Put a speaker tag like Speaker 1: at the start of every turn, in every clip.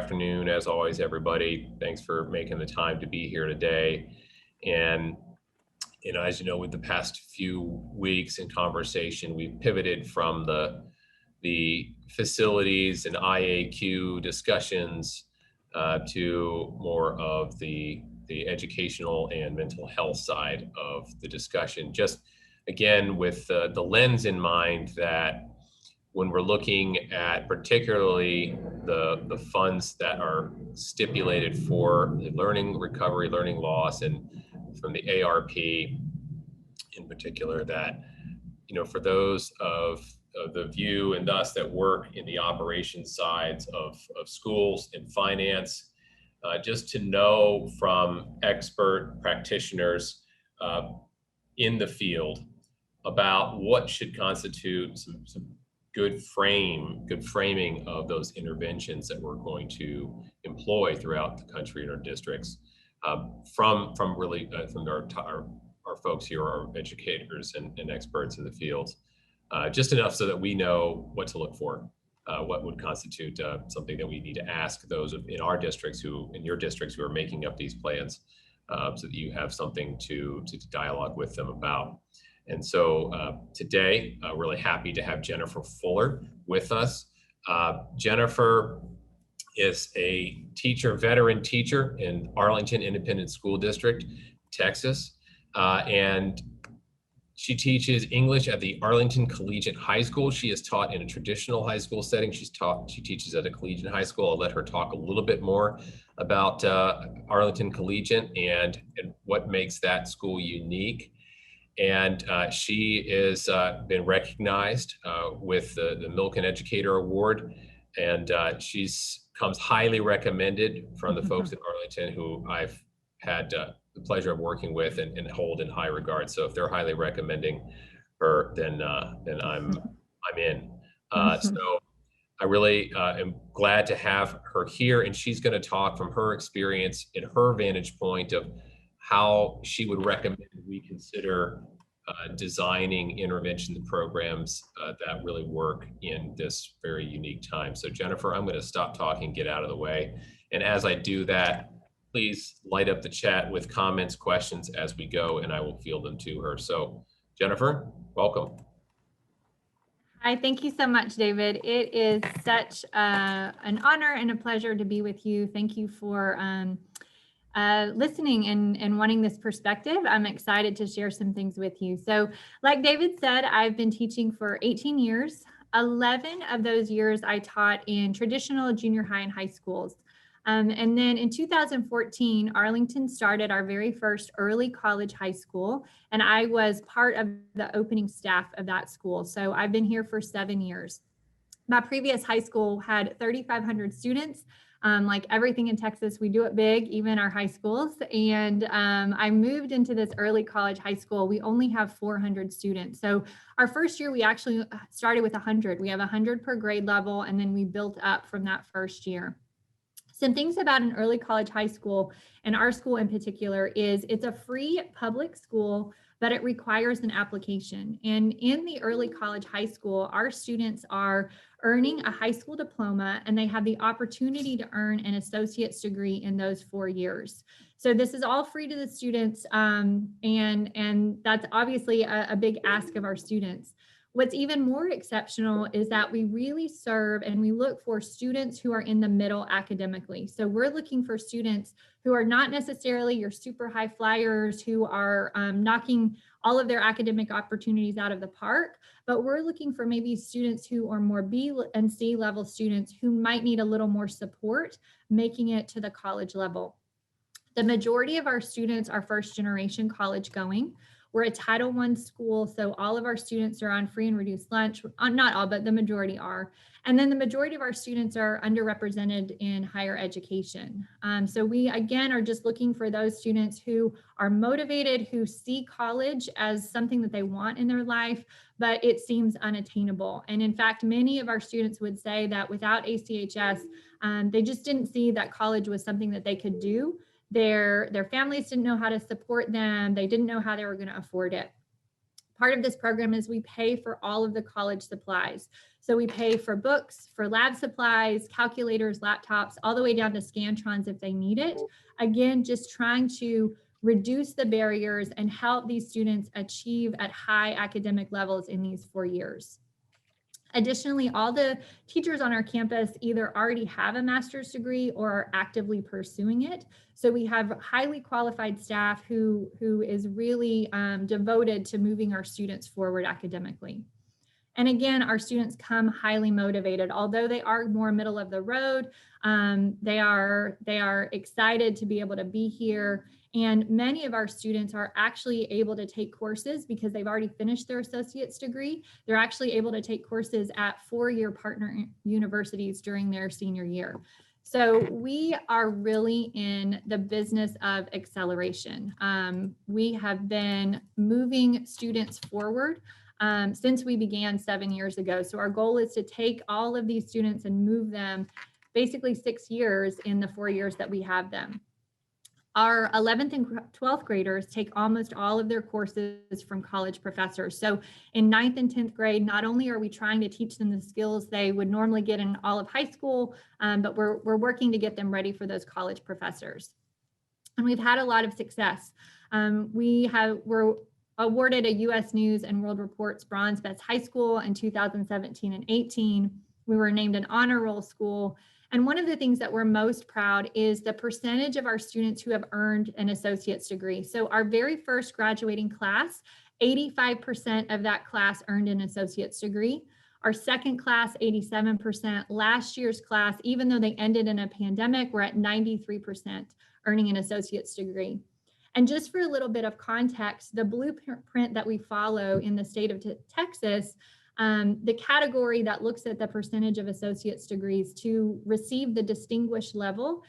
Speaker 1: afternoon, as always, everybody. Thanks for making the time to be here today. And, as you know, with the past few weeks in conversation, we've pivoted from the facilities and IAQ discussions to more of the educational and mental health side of the discussion. Just again, with the lens in mind that when we're looking at particularly the funds that are stipulated for the learning recovery, learning loss, and from the ARP in particular, that, for those of the view and us that work in the operations sides of schools and finance, just to know from expert practitioners in the field about what should constitute some good framing of those interventions that we're going to employ throughout the country in our districts, from our folks here, our educators and experts in the field, just enough so that we know what to look for, what would constitute something that we need to ask those in our districts in your districts who are making up these plans, so that you have something to dialogue with them about. And so today, really happy to have Jennifer Fuller with us. Jennifer is a veteran teacher in Arlington Independent School District, Texas, and she teaches English at the Arlington Collegiate High School. She has taught in a traditional high school setting. She teaches at a collegiate high school. I'll let her talk a little bit more about Arlington Collegiate and what makes that school unique. And she has been recognized with the Milken Educator Award, and she's comes highly recommended from the folks at Arlington who I've had the pleasure of working with and hold in high regard. So if they're highly recommending her, then I'm in. So I really am glad to have her here, and she's going to talk from her experience and her vantage point of how she would recommend we consider designing intervention programs that really work in this very unique time. So Jennifer, I'm going to stop talking, get out of the way. And as I do that, please light up the chat with comments, questions as we go, and I will field them to her. So Jennifer, welcome.
Speaker 2: Hi, thank you so much, David. It is such an honor and a pleasure to be with you. Thank you for listening and wanting this perspective. I'm excited to share some things with you. So like David said, I've been teaching for 18 years. 11 of those years I taught in traditional junior high and high schools. And then in 2014, Arlington started our very first early college high school, and I was part of the opening staff of that school. So I've been here for 7 years. My previous high school had 3,500 students. Like everything in Texas, we do it big, even our high schools. And I moved into this early college high school. We only have 400 students. So our first year, we actually started with 100. We have 100 per grade level, and then we built up from that first year. Some things about an early college high school, and our school in particular, is it's a free public school, but it requires an application. And in the early college high school, our students are earning a high school diploma, and they have the opportunity to earn an associate's degree in those 4 years. So this is all free to the students, and that's obviously a big ask of our students. What's even more exceptional is that we really serve and we look for students who are in the middle academically. So we're looking for students who are not necessarily your super high flyers who are knocking all of their academic opportunities out of the park, but we're looking for maybe students who are more B and C level students who might need a little more support making it to the college level. The majority of our students are first generation college going. We're a Title I school, so all of our students are on free and reduced lunch. Not all, but the majority are. And then the majority of our students are underrepresented in higher education. So we, again, are just looking for those students who are motivated, who see college as something that they want in their life, but it seems unattainable. And in fact, many of our students would say that without ACHS, they just didn't see that college was something that they could do. Their families didn't know how to support them. They didn't know how they were going to afford it. Part of this program is we pay for all of the college supplies. So we pay for books, for lab supplies, calculators, laptops, all the way down to Scantrons if they need it. Again, just trying to reduce the barriers and help these students achieve at high academic levels in these 4 years. Additionally, all the teachers on our campus either already have a master's degree or are actively pursuing it. So we have highly qualified staff who is really devoted to moving our students forward academically. And again, our students come highly motivated. Although they are more middle of the road, they are excited to be able to be here. And many of our students are actually able to take courses because they've already finished their associate's degree. They're actually able to take courses at four-year partner universities during their senior year. So we are really in the business of acceleration. We have been moving students forward since we began 7 years ago. So our goal is to take all of these students and move them basically 6 years in the 4 years that we have them. Our 11th and 12th graders take almost all of their courses from college professors. So in 9th and 10th grade, not only are we trying to teach them the skills they would normally get in all of high school, but we're working to get them ready for those college professors. And we've had a lot of success. We're awarded a U.S. News and World Report's Bronze Best High School in 2017 and 18. We were named an honor roll school. And one of the things that we're most proud is the percentage of our students who have earned an associate's degree. So our very first graduating class, 85% of that class earned an associate's degree. Our second class, 87%. Last year's class, even though they ended in a pandemic, we're at 93% earning an associate's degree. And just for a little bit of context, the blueprint that we follow in the state of Texas, the category that looks at the percentage of associate's degrees to receive the distinguished level,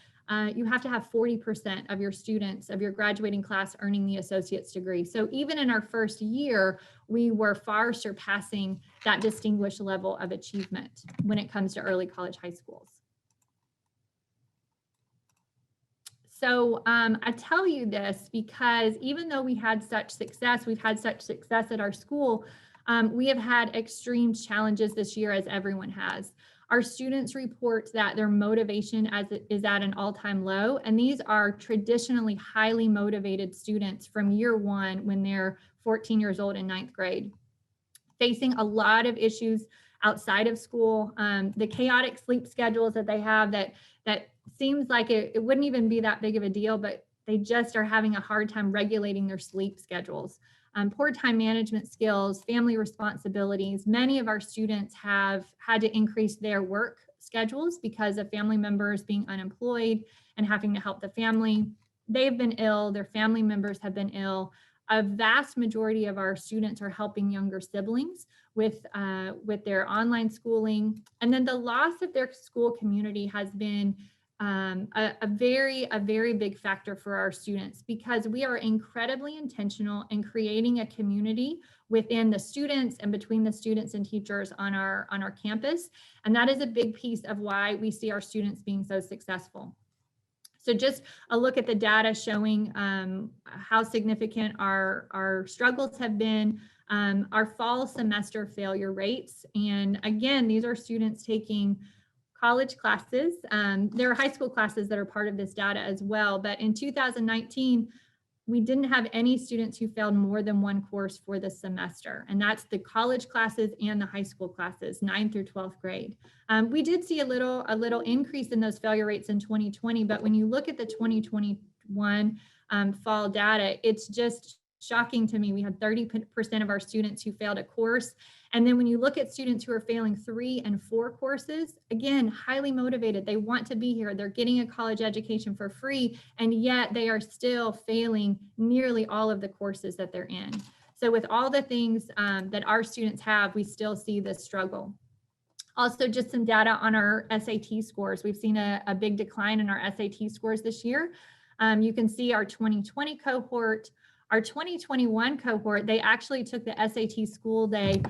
Speaker 2: you have to have 40% of your students, of your graduating class earning the associate's degree. So even in our first year, we were far surpassing that distinguished level of achievement when it comes to early college high schools. So I tell you this because even though we had such success, we've had such success at our school, we have had extreme challenges this year, as everyone has. Our students report that their motivation is at an all-time low, and these are traditionally highly motivated students from year one when they're 14 years old in 9th grade, facing a lot of issues outside of school. The chaotic sleep schedules that they have that seems like it wouldn't even be that big of a deal, but they just are having a hard time regulating their sleep schedules. Poor time management skills, family responsibilities. Many of our students have had to increase their work schedules because of family members being unemployed and having to help the family. They've been ill, their family members have been ill. A vast majority of our students are helping younger siblings with their online schooling. And then the loss of their school community has been a very big factor for our students, because we are incredibly intentional in creating a community within the students and between the students and teachers on our campus. And that is a big piece of why we see our students being so successful. So just a look at the data showing how significant our struggles have been, our fall semester failure rates. And again, these are students taking college classes. There are high school classes that are part of this data as well, but in 2019, we didn't have any students who failed more than one course for the semester, and that's the college classes and the high school classes, 9th through 12th grade. We did see a little increase in those failure rates in 2020, but when you look at the 2021 fall data, it's just shocking to me. We had 30% of our students who failed a course. And then when you look at students who are failing 3 and 4 courses, again, highly motivated. They want to be here. They're getting a college education for free, and yet they are still failing nearly all of the courses that they're in. So with all the things that our students have, we still see this struggle. Also, just some data on our SAT scores. We've seen a big decline in our SAT scores this year. You can see our 2020 cohort. Our 2021 cohort, they actually took the SAT school day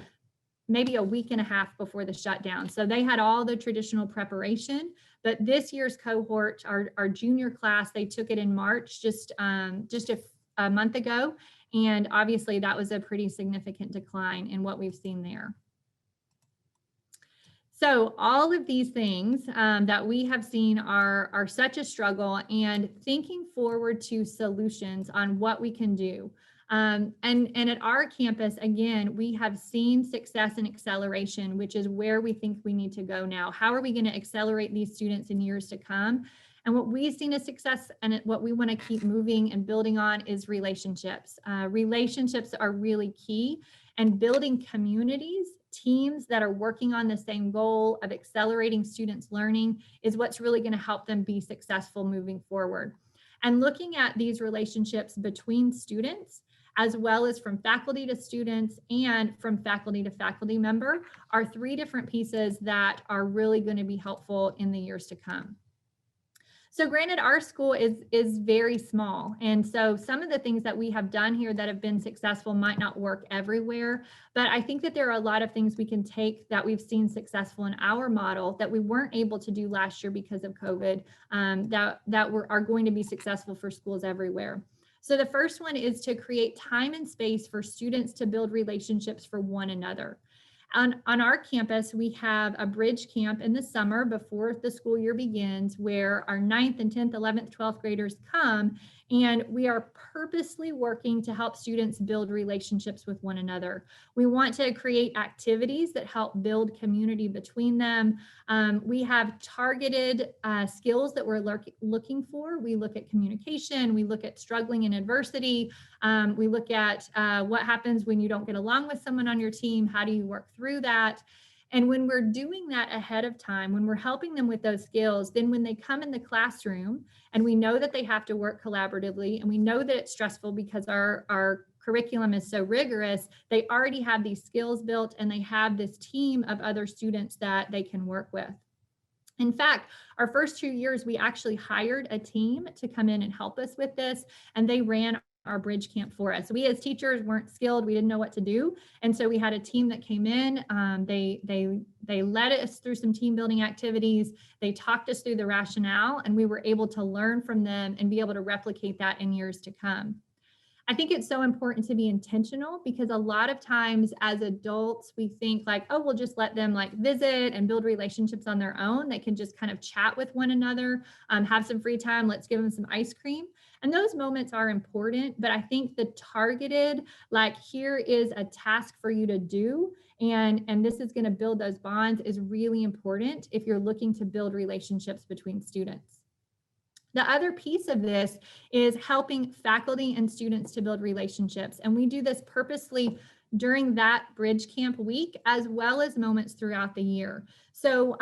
Speaker 2: maybe a week and a half before the shutdown. So they had all the traditional preparation, but this year's cohort, our junior class, they took it in March, just a month ago. And obviously that was a pretty significant decline in what we've seen there. So all of these things that we have seen are such a struggle, and thinking forward to solutions on what we can do. And at our campus, again, we have seen success and acceleration, which is where we think we need to go now. How are we going to accelerate these students in years to come? And what we've seen as success and what we want to keep moving and building on is relationships. Relationships are really key, and building communities, teams that are working on the same goal of accelerating students' learning is what's really going to help them be successful moving forward. And looking at these relationships between students, as well as from faculty to students and from faculty to faculty member, are three different pieces that are really going to be helpful in the years to come. So granted, our school is very small. And so some of the things that we have done here that have been successful might not work everywhere, but I think that there are a lot of things we can take that we've seen successful in our model that we weren't able to do last year because of COVID, are going to be successful for schools everywhere. So the first one is to create time and space for students to build relationships for one another. On our campus, we have a bridge camp in the summer before the school year begins, where our 9th and 10th, 11th, 12th graders come, and we are purposely working to help students build relationships with one another. We want to create activities that help build community between them. We have targeted skills that we're looking for. We look at communication, we look at struggling in adversity, we look at what happens when you don't get along with someone on your team, how do you work through that? And when we're doing that ahead of time, when we're helping them with those skills, then when they come in the classroom and we know that they have to work collaboratively and we know that it's stressful because our curriculum is so rigorous, they already have these skills built and they have this team of other students that they can work with. In fact, our first 2 years, we actually hired a team to come in and help us with this, and they ran our bridge camp for us. We as teachers weren't skilled, we didn't know what to do. And so we had a team that came in, they led us through some team building activities, they talked us through the rationale, and we were able to learn from them and be able to replicate that in years to come. I think it's so important to be intentional, because a lot of times as adults, we think like, oh, we'll just let them like visit and build relationships on their own. They can just kind of chat with one another, have some free time, let's give them some ice cream. And those moments are important, but I think the targeted, like, here is a task for you to do, and this is going to build those bonds, is really important if you're looking to build relationships between students. The other piece of this is helping faculty and students to build relationships. And we do this purposely during that bridge camp week, as well as moments throughout the year. So,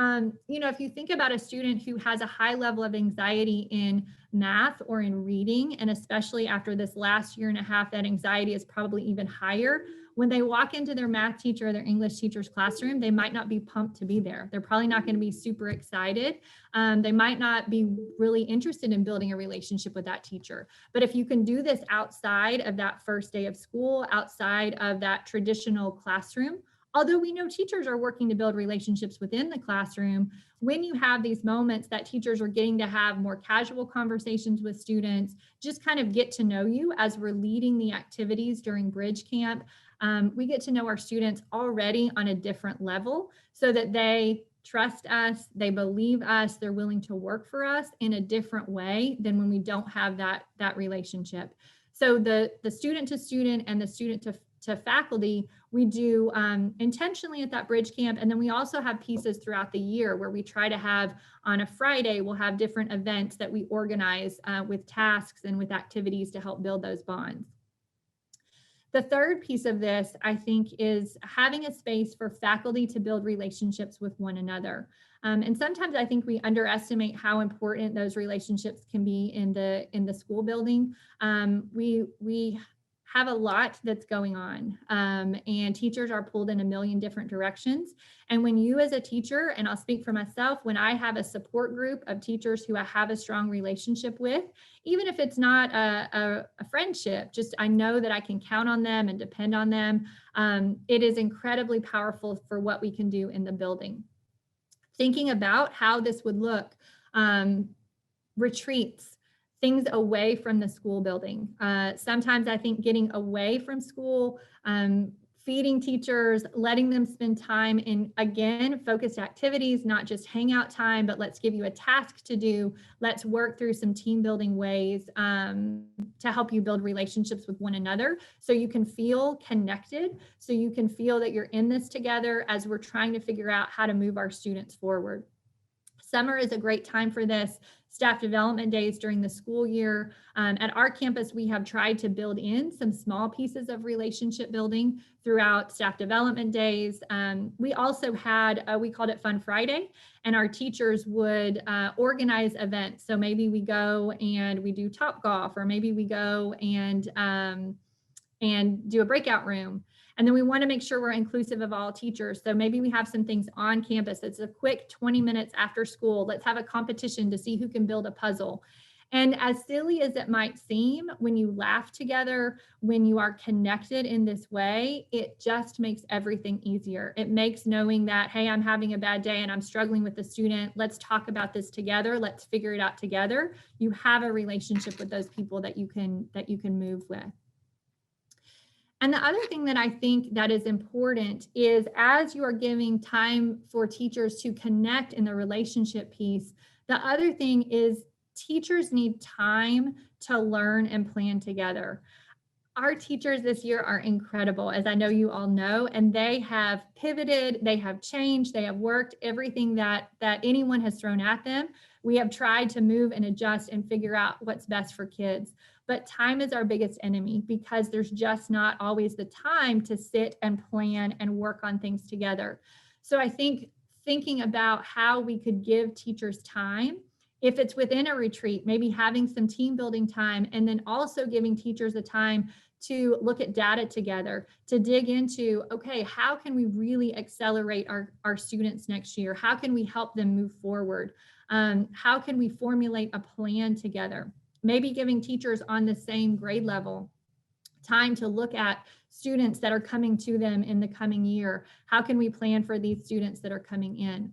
Speaker 2: if you think about a student who has a high level of anxiety in math or in reading, and especially after this last year and a half, that anxiety is probably even higher. When they walk into their math teacher or their English teacher's classroom, they might not be pumped to be there. They're probably not going to be super excited. They might not be really interested in building a relationship with that teacher. But if you can do this outside of that first day of school, outside of that traditional classroom, although we know teachers are working to build relationships within the classroom, when you have these moments that teachers are getting to have more casual conversations with students, just kind of get to know you as we're leading the activities during bridge camp. We get to know our students already on a different level, so that they trust us, they believe us, they're willing to work for us in a different way than when we don't have that relationship. So the student to student and the student to faculty, we do intentionally at that bridge camp. And then we also have pieces throughout the year where we try to have, on a Friday, we'll have different events that we organize with tasks and with activities to help build those bonds. The third piece of this, I think, is having a space for faculty to build relationships with one another. And sometimes I think we underestimate how important those relationships can be in the school building. We have a lot that's going on, and teachers are pulled in a million different directions. And when you as a teacher, and I'll speak for myself, when I have a support group of teachers who I have a strong relationship with, even if it's not a friendship, just I know that I can count on them and depend on them, it is incredibly powerful for what we can do in the building. Thinking about how this would look, retreats, things away from the school building. Sometimes I think getting away from school, feeding teachers, letting them spend time in, again, focused activities, not just hangout time, but let's give you a task to do. Let's work through some team building ways to help you build relationships with one another so you can feel connected, so you can feel that you're in this together as we're trying to figure out how to move our students forward. Summer is a great time for this. Staff development days during the school year. At our campus, we have tried to build in some small pieces of relationship building throughout staff development days. We also had, we called it Fun Friday, and our teachers would organize events. So maybe we go and we do Top Golf, or maybe we go and do a breakout room. And then we want to make sure we're inclusive of all teachers. So maybe we have some things on campus. It's a quick 20 minutes after school. Let's have a competition to see who can build a puzzle. And as silly as it might seem, when you laugh together, when you are connected in this way, it just makes everything easier. It makes knowing that, hey, I'm having a bad day and I'm struggling with the student. Let's talk about this together. Let's figure it out together. You have a relationship with those people that you can move with. And the other thing that I think that is important is, as you are giving time for teachers to connect in the relationship piece, the other thing is teachers need time to learn and plan together. Our teachers this year are incredible, as I know you all know, and they have pivoted, they have changed, they have worked everything that anyone has thrown at them. We have tried to move and adjust and figure out what's best for kids. But time is our biggest enemy, because there's just not always the time to sit and plan and work on things together. So I think thinking about how we could give teachers time, if it's within a retreat, maybe having some team building time, and then also giving teachers a time to look at data together, to dig into, okay, how can we really accelerate our students next year? How can we help them move forward? How can we formulate a plan together? Maybe giving teachers on the same grade level time to look at students that are coming to them in the coming year. How can we plan for these students that are coming in?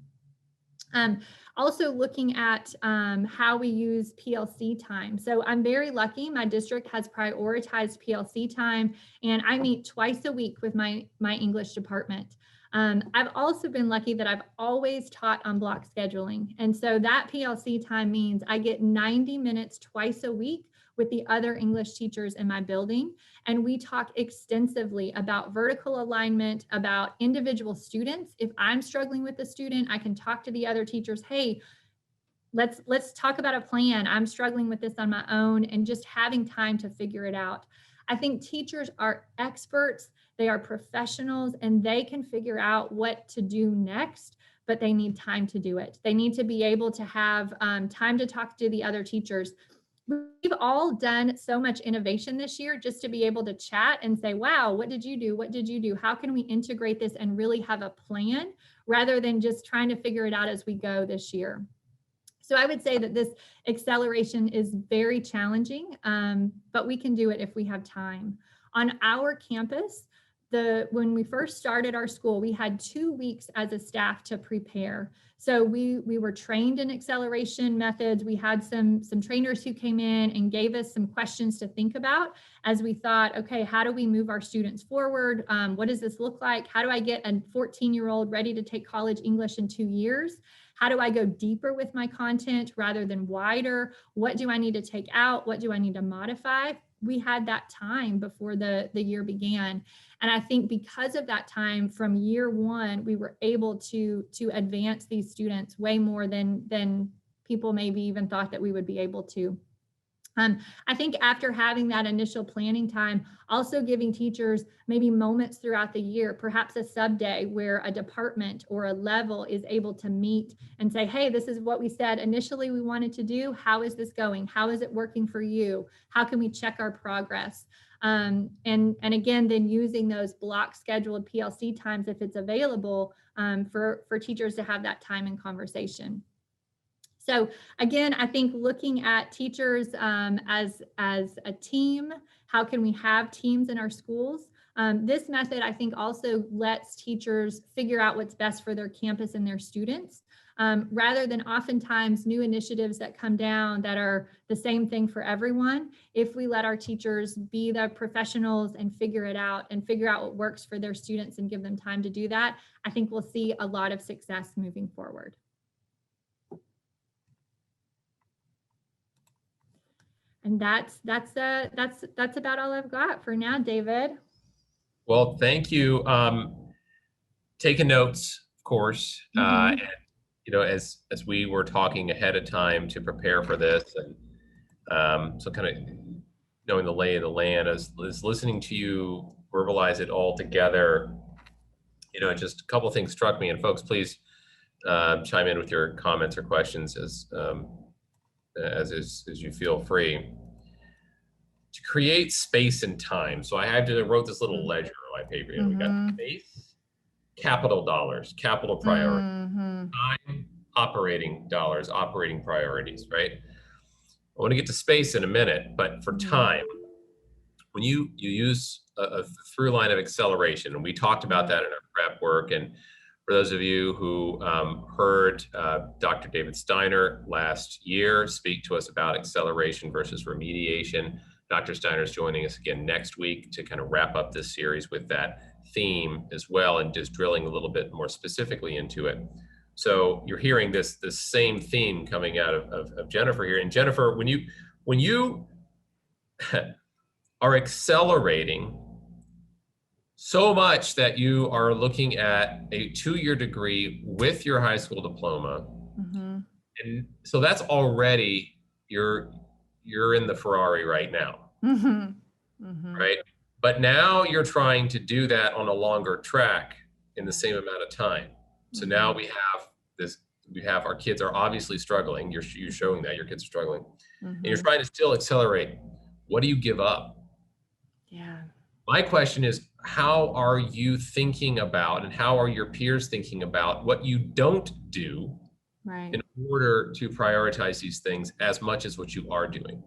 Speaker 2: Also looking at how we use PLC time. So I'm very lucky. My district has prioritized PLC time, and I meet twice a week with my English department. I've also been lucky that I've always taught on block scheduling. And so that PLC time means I get 90 minutes twice a week with the other English teachers in my building. And we talk extensively about vertical alignment, about individual students. If I'm struggling with a student, I can talk to the other teachers. Hey, let's talk about a plan. I'm struggling with this on my own, and just having time to figure it out. I think teachers are experts, they are professionals, and they can figure out what to do next, but they need time to do it. They need to be able to have time to talk to the other teachers. We've all done so much innovation this year just to be able to chat and say, wow, what did you do? What did you do? How can we integrate this and really have a plan, rather than just trying to figure it out as we go this year? So I would say that this acceleration is very challenging, but we can do it if we have time. On our campus, when we first started our school, we had 2 weeks as a staff to prepare. So we were trained in acceleration methods. We had some trainers who came in and gave us some questions to think about as we thought, okay, how do we move our students forward? What does this look like? How do I get a 14-year-old ready to take college English in 2 years? How do I go deeper with my content rather than wider? What do I need to take out? What do I need to modify? We had that time before the year began. And I think because of that time, from year one, we were able to advance these students way more than people maybe even thought that we would be able to. I think after having that initial planning time, also giving teachers maybe moments throughout the year, perhaps a sub day where a department or a level is able to meet and say, hey, this is what we said initially we wanted to do. How is this going? How is it working for you? How can we check our progress? And again, then using those block scheduled PLC times, if it's available, for teachers to have that time and conversation. So again, I think looking at teachers as a team, how can we have teams in our schools? This method, I think, also lets teachers figure out what's best for their campus and their students, rather than oftentimes new initiatives that come down that are the same thing for everyone. If we let our teachers be the professionals and figure it out and figure out what works for their students and give them time to do that, I think we'll see a lot of success moving forward. And that's about all I've got for now, David.
Speaker 1: Well, thank you. Taking notes, of course. And, as we were talking ahead of time to prepare for this, and so kind of knowing the lay of the land, as listening to you verbalize it all together, just a couple of things struck me. And folks, please chime in with your comments or questions as you feel free. To create space and time. So I wrote this little ledger on my paper. We got space, capital dollars, capital priorities, time, operating dollars, operating priorities, right? I want to get to space in a minute, but for time, when you use a through line of acceleration, and we talked about that in our prep work, and for those of you who heard Dr. David Steiner last year speak to us about acceleration versus remediation, Dr. Steiner is joining us again next week to kind of wrap up this series with that theme as well, and just drilling a little bit more specifically into it. So you're hearing this same theme coming out of Jennifer here. And Jennifer, when you are accelerating so much that you are looking at a 2-year degree with your high school diploma, and so that's already you're in the Ferrari right now, right? But now you're trying to do that on a longer track in the same amount of time. So now we have our kids are obviously struggling. You're showing that your kids are struggling, and you're trying to still accelerate. What do you give up?
Speaker 2: Yeah.
Speaker 1: My question is, how are you thinking about, and how are your peers thinking about what you don't do in order to prioritize these things as much as what you are doing?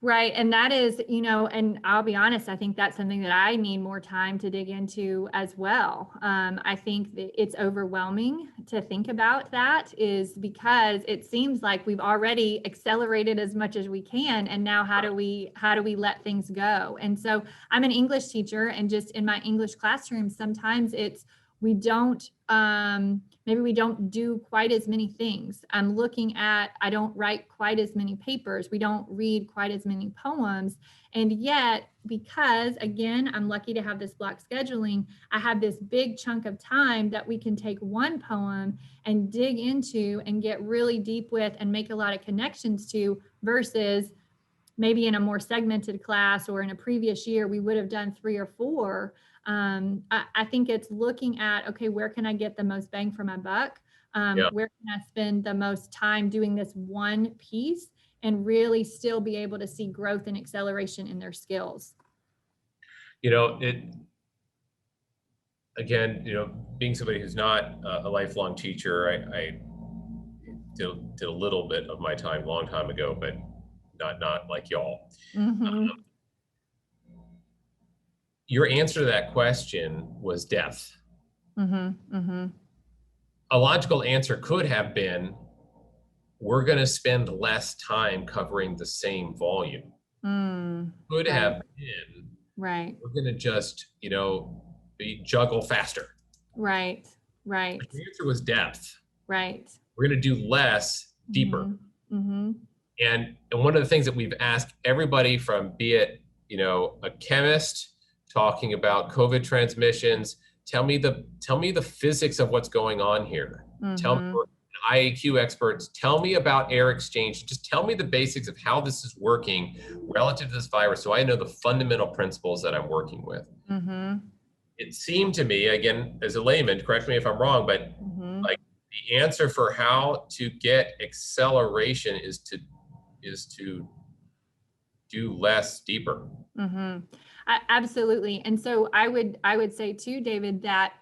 Speaker 2: Right. And that is, and I'll be honest, I think that's something that I need more time to dig into as well. I think that it's overwhelming to think about that, is because it seems like we've already accelerated as much as we can. And now how do we let things go? And so I'm an English teacher, and just in my English classroom, sometimes maybe we don't do quite as many things. I don't write quite as many papers. We don't read quite as many poems. And yet, because again, I'm lucky to have this block scheduling, I have this big chunk of time that we can take one poem and dig into and get really deep with and make a lot of connections to, versus maybe in a more segmented class or in a previous year, we would have done 3 or 4. I think it's looking at, okay, where can I get the most bang for my buck? Where can I spend the most time doing this one piece and really still be able to see growth and acceleration in their skills?
Speaker 1: Being somebody who's not a lifelong teacher, I did a little bit of my time long time ago, but not like y'all. Your answer to that question was depth. A logical answer could have been, we're going to spend less time covering the same volume. Could have been, we're going to just, juggle faster.
Speaker 2: Right.
Speaker 1: The answer was depth.
Speaker 2: We're
Speaker 1: going to do less, deeper. And one of the things that we've asked everybody, from be it, a chemist talking about COVID transmissions, tell me the physics of what's going on here. Tell me, IAQ experts, tell me air exchange. Just tell me the basics of how this is working relative to this virus, so I know the fundamental principles that I'm working with. It seemed to me, again, as a layman, correct me if I'm wrong, but like the answer for how to get acceleration is to do less, deeper.
Speaker 2: Absolutely. And so I would say too, David, that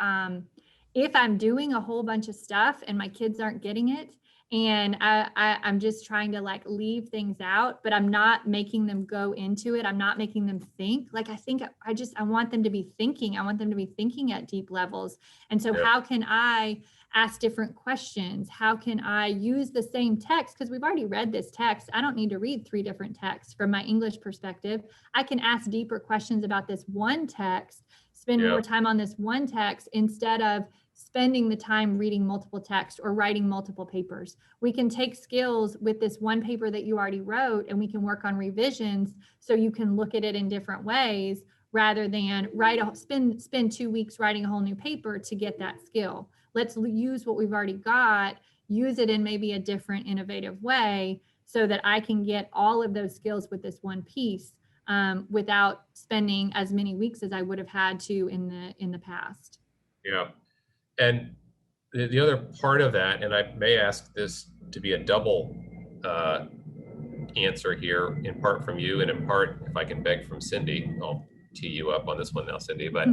Speaker 2: if I'm doing a whole bunch of stuff and my kids aren't getting it, And I'm just trying to like leave things out, but I'm not making them go into it. I'm not making them think. Like, I want them to be thinking. I want them to be thinking at deep levels. And so
Speaker 1: Yeah.
Speaker 2: how can I ask different questions? How can I use the same text? Because we've already read this text. I don't need to read 3 different texts from my English perspective. I can ask deeper questions about this one text, spend
Speaker 1: Yeah.
Speaker 2: more time on this one text instead of spending the time reading multiple texts or writing multiple papers. We can take skills with this one paper that you already wrote, and we can work on revisions so you can look at it in different ways rather than spend 2 weeks writing a whole new paper to get that skill. Let's use what we've already got, use it in maybe a different innovative way so that I can get all of those skills with this one piece without spending as many weeks as I would have had to in the past.
Speaker 1: Yeah. And the other part of that, and I may ask this to be a double answer here, in part from you and in part, if I can beg from Cindy, I'll tee you up on this one now, Cindy, but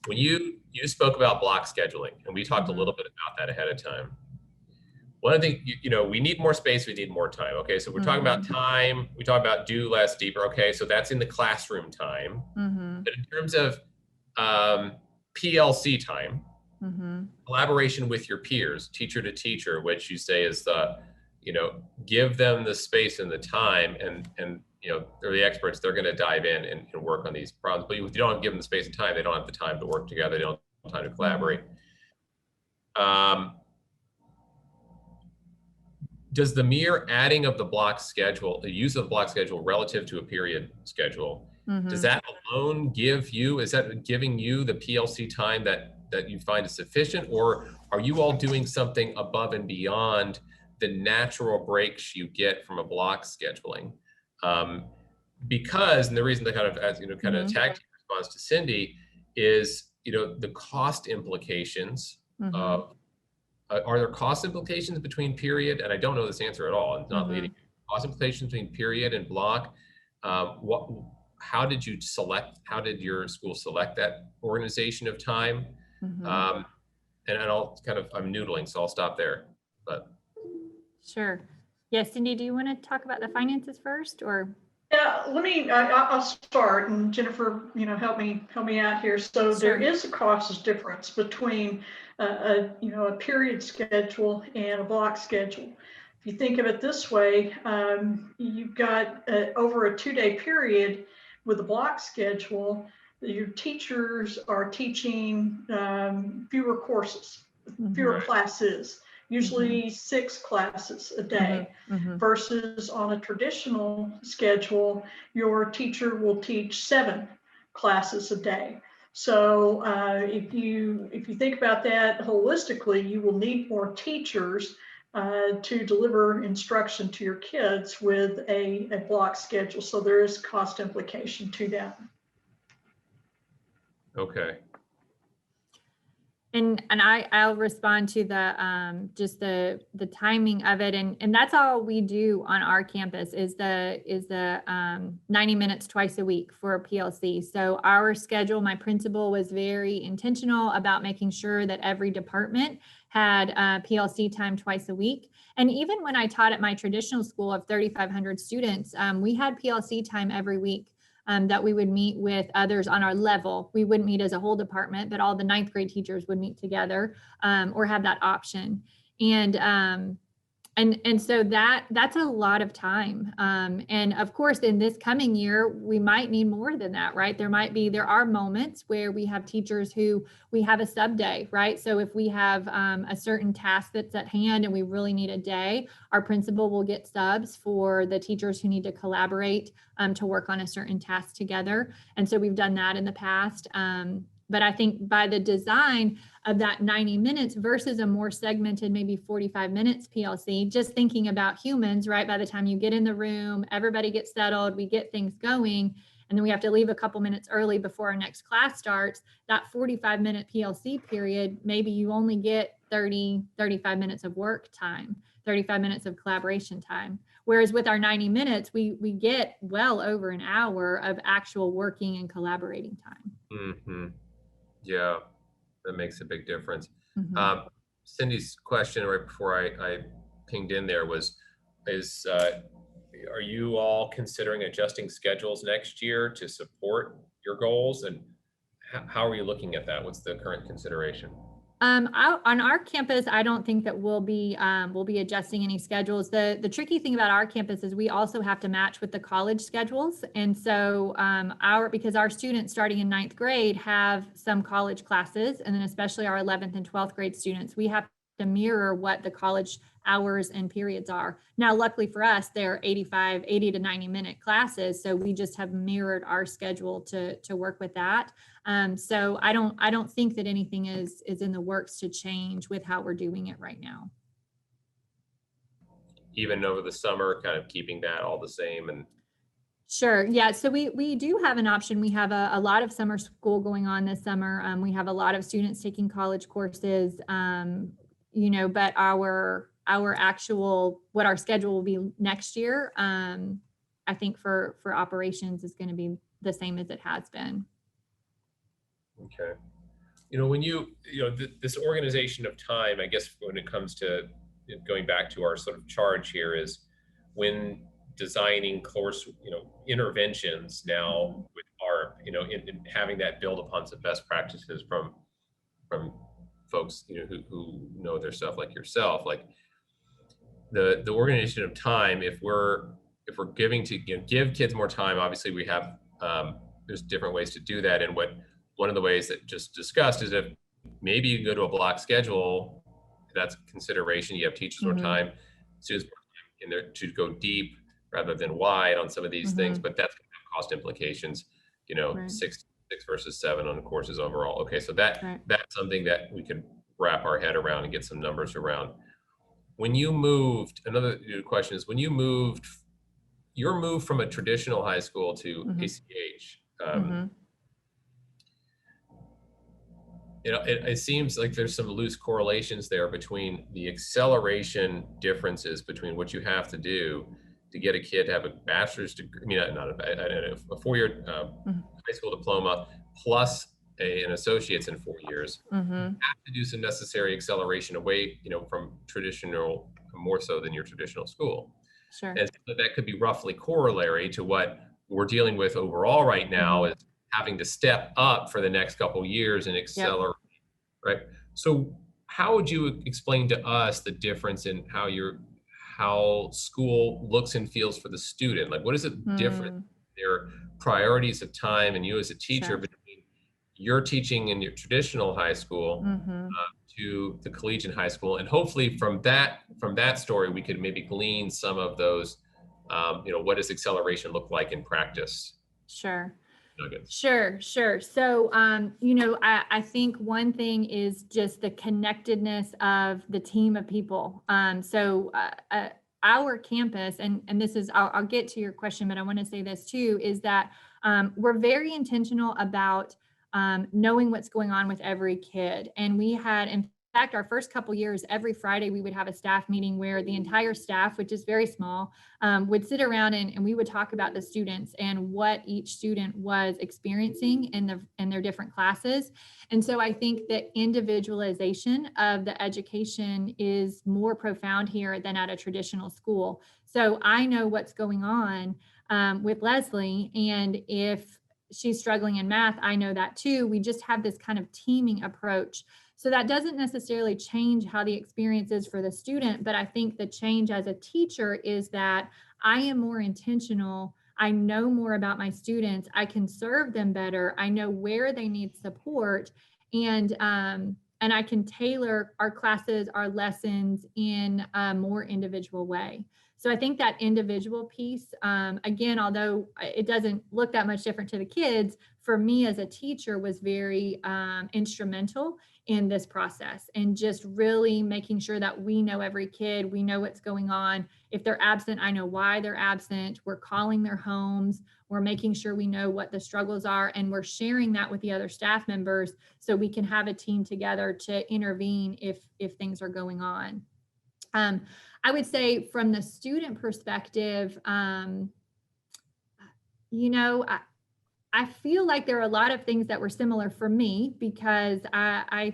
Speaker 1: when you spoke about block scheduling, and we talked a little bit about that ahead of time. One of the things, we need more space, we need more time. Okay, so we're talking about time, we talk about do less, deeper. Okay, so that's in the classroom time. But in terms of PLC time, collaboration with your peers, teacher to teacher, which you say is the, give them the space and the time, and they're the experts, they're going to dive in and work on these problems. But if you don't give them the space and time, they don't have the time to work together, they don't have time to collaborate. Does the mere adding of the block schedule, the use of the block schedule relative to a period schedule, does that alone is that giving you the PLC time that you find is sufficient, or are you all doing something above and beyond the natural breaks you get from a block scheduling? Because, and the reason that kind of, as kind of tag team response to Cindy is, the cost implications of, are there cost implications between period? And I don't know this answer at all. It's not leading. Cost implications between period and block. How did your school select that organization of time? And I'm noodling, so I'll stop there. But
Speaker 2: sure. Yes, Cindy, do you want to talk about the finances first, or?
Speaker 3: Yeah, I'll start, and Jennifer, help me out here. So
Speaker 2: Sure.
Speaker 3: There is a cost difference between a period schedule and a block schedule. If you think of it this way, you've got over a 2-day period with a block schedule, your teachers are teaching fewer courses, fewer classes, usually 6 classes a day, versus on a traditional schedule, your teacher will teach 7 classes a day. So if you think about that holistically, you will need more teachers to deliver instruction to your kids with a block schedule. So there is cost implication to that.
Speaker 1: okay.
Speaker 2: And I'll respond to the just the timing of it, and that's all we do on our campus is the 90 minutes twice a week for a PLC. So our schedule, my principal was very intentional about making sure that every department had PLC time twice a week. And even when I taught at my traditional school of 3,500 students, we had PLC time every week. That we would meet with others on our level. We wouldn't meet as a whole department, but all the 9th grade teachers would meet together or have that option. And so that's a lot of time. And of course, in this coming year, we might need more than that, right? There are moments where we have teachers who we have a sub day, right? So if we have a certain task that's at hand and we really need a day, our principal will get subs for the teachers who need to collaborate to work on a certain task together. And so we've done that in the past. But I think by the design of that 90 minutes versus a more segmented, maybe 45 minutes PLC, just thinking about humans, right? By the time you get in the room, everybody gets settled, we get things going, and then we have to leave a couple minutes early before our next class starts. That 45-minute PLC period, maybe you only get 35 minutes of work time, 35 minutes of collaboration time. Whereas with our 90 minutes, we get well over an hour of actual working and collaborating time.
Speaker 1: Yeah, that makes a big difference. Cindy's question right before I pinged in there was, are you all considering adjusting schedules next year to support your goals? And how are you looking at that? What's the current consideration?
Speaker 2: On our campus, I don't think that we'll be adjusting any schedules. The tricky thing about our campus is we also have to match with the college schedules. And so because our students starting in 9th grade have some college classes, and then especially our 11th and 12th grade students, we have to mirror what the college hours and periods are. Now, luckily for us, they're 80 to 90-minute classes. So we just have mirrored our schedule to work with that. So I don't think that anything is in the works to change with how we're doing it right now.
Speaker 1: Even over the summer, kind of keeping that all the same. And
Speaker 2: sure, yeah. So we do have an option. We have a lot of summer school going on this summer. We have a lot of students taking college courses. But our actual what our schedule will be next year, I think for operations is going to be the same as it has been.
Speaker 1: okay. When this organization of time, I guess when it comes to going back to our sort of charge here, is when designing course, interventions now with ARP, in having that build upon some best practices from folks, who know their stuff like yourself, like the organization of time. If we're giving to give kids more time, obviously we have there's different ways to do that. And one of the ways that just discussed is if maybe you go to a block schedule, that's consideration. You have teachers more time, students more time in there to go deep rather than wide on some of these things, but that's going to have cost implications,
Speaker 2: Right.
Speaker 1: six versus 7 on the courses overall. Okay, so that's something that we could wrap our head around and get some numbers around. When you moved, another question is, when you moved, your move from a traditional high school to ACH, it seems like there's some loose correlations there between the acceleration differences between what you have to do to get a kid to have a bachelor's degree, a 4-year high school diploma plus an associate's in 4 years. You have to do some necessary acceleration away, from traditional, more so than your traditional school.
Speaker 2: Sure.
Speaker 1: And so that could be roughly corollary to what we're dealing with overall right now, is having to step up for the next couple of years and accelerate, right? So how would you explain to us the difference in how school looks and feels for the student? Like, what is it different, their priorities of time, and you as a teacher between your teaching in your traditional high school to the collegiate high school? And hopefully from that story, we could maybe glean some of those, what does acceleration look like in practice?
Speaker 2: Sure.
Speaker 1: Nuggets.
Speaker 2: Sure. So, I think one thing is just the connectedness of the team of people. Our campus, and this is, I'll get to your question, but I want to say this too, is that we're very intentional about knowing what's going on with every kid. And we had, in fact, our first couple years, every Friday, we would have a staff meeting where the entire staff, which is very small, would sit around and we would talk about the students and what each student was experiencing in their different classes. And so I think that individualization of the education is more profound here than at a traditional school. So I know what's going on with Leslie, and if she's struggling in math, I know that too. We just have this kind of teaming approach. So that doesn't necessarily change how the experience is for the student, but I think the change as a teacher is that I am more intentional. I know more about my students. I can serve them better. I know where they need support, and I can tailor our classes, our lessons in a more individual way. So I think that individual piece, again, although it doesn't look that much different to the kids, for me as a teacher was very instrumental in this process, and just really making sure that we know every kid, we know what's going on. If they're absent, I know why they're absent. We're calling their homes. We're making sure we know what the struggles are, and we're sharing that with the other staff members so we can have a team together to intervene if things are going on. I would say from the student perspective, I feel like there are a lot of things that were similar for me, because I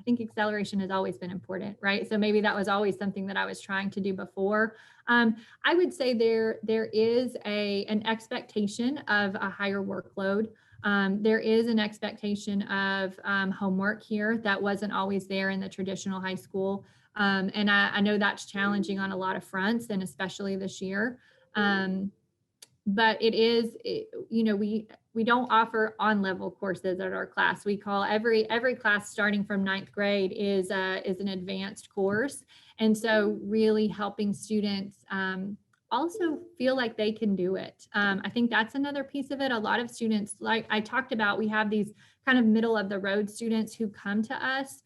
Speaker 2: think acceleration has always been important, right? So maybe that was always something that I was trying to do before. I would say there is an expectation of a higher workload. There is an expectation of homework here that wasn't always there in the traditional high school. And I know that's challenging on a lot of fronts, and especially this year. But we don't offer on-level courses at our class. We call every class starting from 9th grade is an advanced course. And so really helping students also feel like they can do it. I think that's another piece of it. A lot of students, like I talked about, we have these kind of middle of the road students who come to us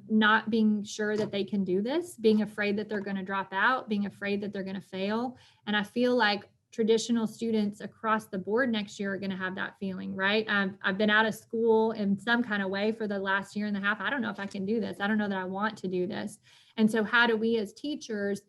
Speaker 2: not being sure that they can do this, being afraid that they're going to drop out, being afraid that they're going to fail. And I feel like traditional students across the board next year are going to have that feeling, right? I've been out of school in some kind of way for the last year and a half. I don't know if I can do this. I don't know that I want to do this. And so how do we as teachers,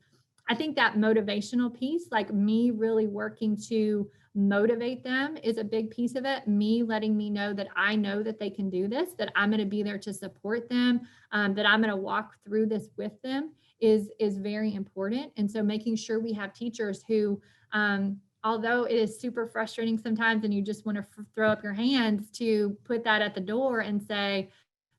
Speaker 2: I think that motivational piece, like me really working to motivate them, is a big piece of it. Me letting me know that I know that they can do this, that I'm going to be there to support them, that I'm going to walk through this with them is very important. And so making sure we have teachers who, although it is super frustrating sometimes and you just want to throw up your hands, to put that at the door and say,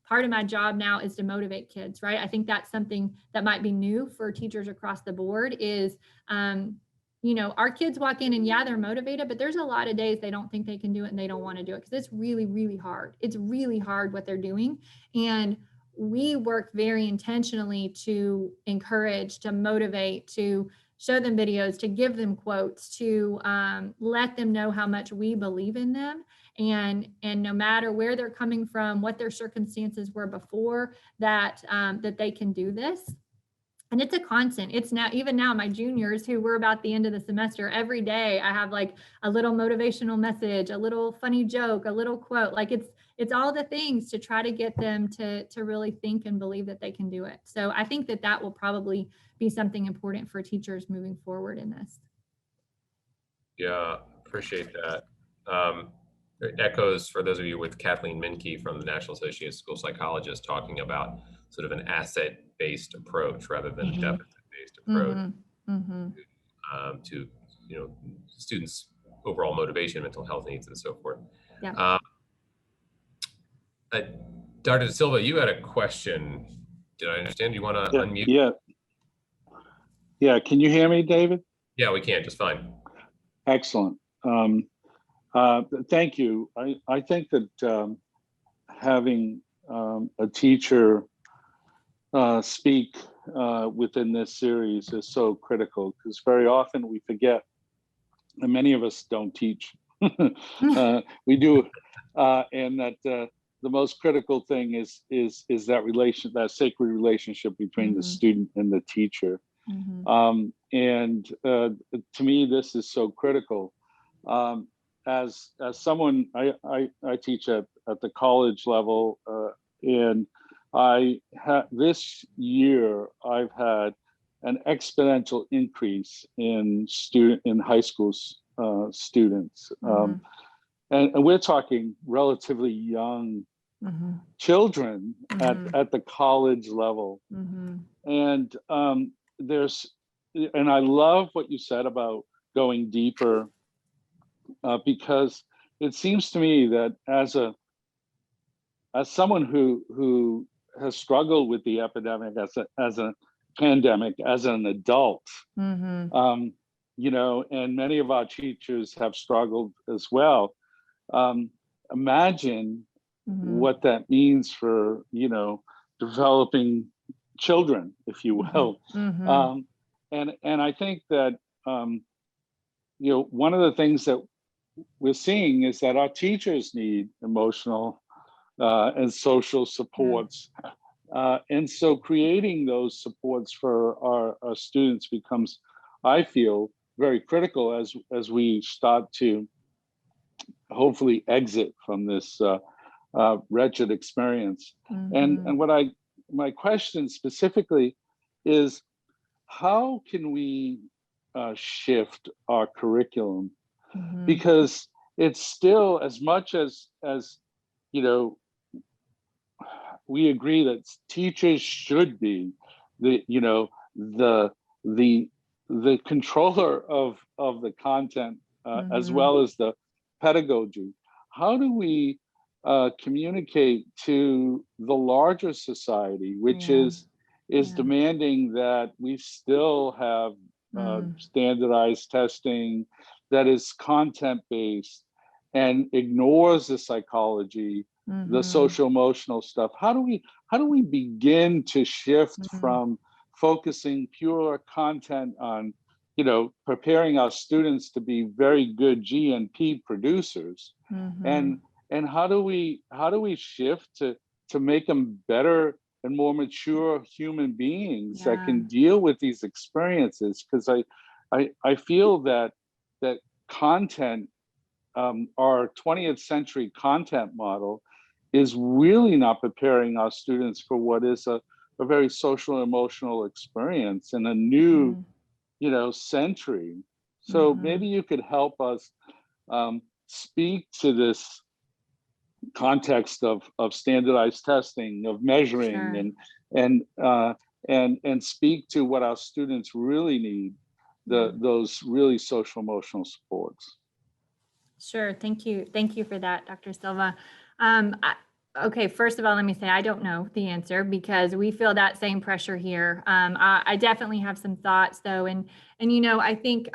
Speaker 2: part of my job now is to motivate kids, right? I think that's something that might be new for teachers across the board is, our kids walk in and yeah, they're motivated, but there's a lot of days they don't think they can do it and they don't want to do it because it's really, really hard. It's really hard what they're doing. And we work very intentionally to encourage, to motivate, to show them videos, to give them quotes, to let them know how much we believe in them. And no matter where they're coming from, what their circumstances were before, that they can do this. And it's a constant. It's now, even now, my juniors who were about the end of the semester, every day I have like a little motivational message, a little funny joke, a little quote. Like it's all the things to try to get them to really think and believe that they can do it. So I think that will probably be something important for teachers moving forward in this.
Speaker 1: Yeah, appreciate that. It echoes for those of you with Kathleen Milken from the National Association of School Psychologists talking about sort of an asset-based approach rather than a deficit-based approach to students' overall motivation, mental health needs, and so forth.
Speaker 2: Yeah.
Speaker 1: Dr. De Silva, you had a question. Did I understand? You want to unmute?
Speaker 4: Yeah. Can you hear me, David?
Speaker 1: Yeah, we can just fine.
Speaker 4: Excellent. Thank you. I think that having a teacher speak within this series is so critical because very often we forget, and many of us don't teach. We do, and that the most critical thing is that sacred relationship between the student and the teacher. And to me, this is so critical. As someone, I teach at the college level, and this year I've had an exponential increase in high school students, and we're talking relatively young children at the college level, and and I love what you said about going deeper. Because it seems to me that as someone who has struggled with the epidemic as a pandemic as an adult, and many of our teachers have struggled as well. Imagine what that means for developing children, if you will. And I think that one of the things that we're seeing is that our teachers need emotional and social supports. And so creating those supports for our students becomes, I feel, very critical as we start to hopefully exit from this wretched experience. And my question specifically is, how can we shift our curriculum? Because it's still, as much as we agree that teachers should be the, you know, the controller of the content, as well as the pedagogy. How do we communicate to the larger society, which is demanding that we still have standardized testing that is content-based and ignores the psychology, the social emotional stuff? How do we begin to shift from focusing pure content on, you know, preparing our students to be very good GNP producers, and how do we shift to make them better and more mature human beings that can deal with these experiences? Because I feel that content, our 20th century content model, is really not preparing our students for what is a very social emotional experience in a new, you know, century. So maybe you could help us speak to this context of standardized testing, of measuring, and speak to what our students really need, those really social emotional supports.
Speaker 2: Sure. Thank you. Thank you for that, Dr. Silva. Okay, first of all, let me say I don't know the answer, because we feel that same pressure here. I definitely have some thoughts though, and you know, I think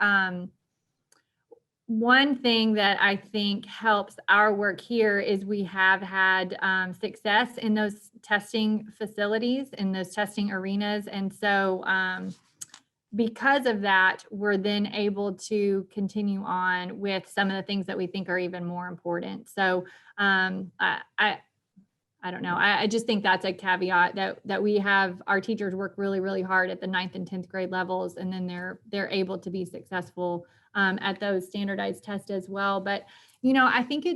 Speaker 2: one thing that I think helps our work here is we have had success in those testing facilities, in those testing arenas, and so because of that, we're then able to continue on with some of the things that we think are even more important. So I don't know. I just think that's a caveat that we have our teachers work really, really hard at the 9th and 10th grade levels, and then they're able to be successful at those standardized tests as well. But you know, I think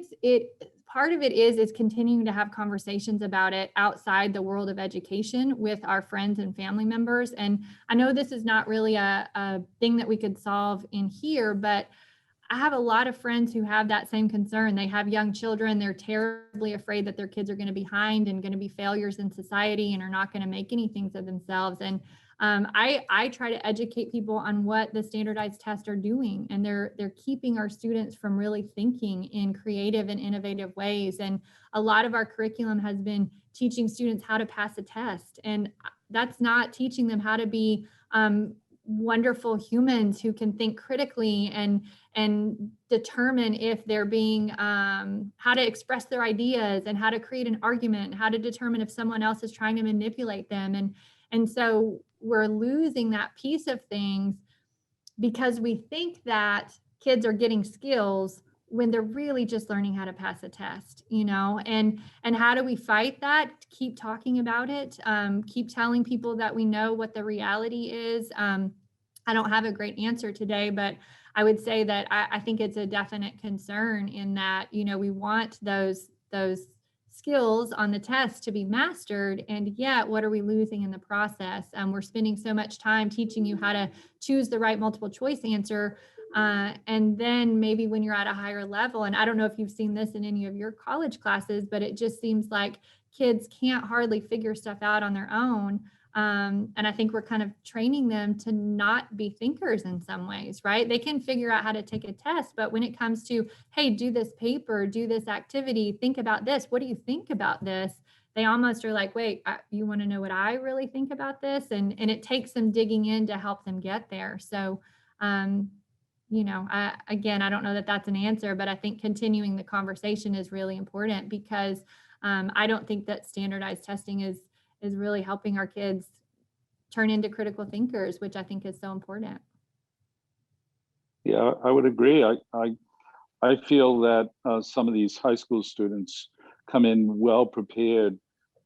Speaker 2: part of it is continuing to have conversations about it outside the world of education with our friends and family members. And I know this is not really a thing that we could solve in here, but I have a lot of friends who have that same concern. They have young children. They're terribly afraid that their kids are going to be behind and going to be failures in society and are not going to make anything of themselves. And I try to educate people on what the standardized tests are doing, and they're keeping our students from really thinking in creative and innovative ways. And a lot of our curriculum has been teaching students how to pass a test, and that's not teaching them how to be wonderful humans who can think critically and determine if they're being how to express their ideas and how to create an argument, how to determine if someone else is trying to manipulate them. And so we're losing that piece of things because we think that kids are getting skills when they're really just learning how to pass a test, you know. And how do we fight that? Keep talking about it, keep telling people that we know what the reality is. I don't have a great answer today, but I would say that I think it's a definite concern in that, you know, we want those skills on the test to be mastered, and yet what are we losing in the process? We're spending so much time teaching you how to choose the right multiple choice answer, and then maybe when you're at a higher level, and I don't know if you've seen this in any of your college classes, but it just seems like kids can't hardly figure stuff out on their own. And I think we're kind of training them to not be thinkers in some ways, right? They can figure out how to take a test, but when it comes to, hey, do this paper, do this activity, think about this, what do you think about this? They almost are like, wait, you want to know what I really think about this? And it takes some digging in to help them get there. So, you know, again, I don't know that that's an answer, but I think continuing the conversation is really important, because I don't think that standardized testing is really helping our kids turn into critical thinkers, which I think is so important.
Speaker 4: Yeah, I would agree. I feel that some of these high school students come in well prepared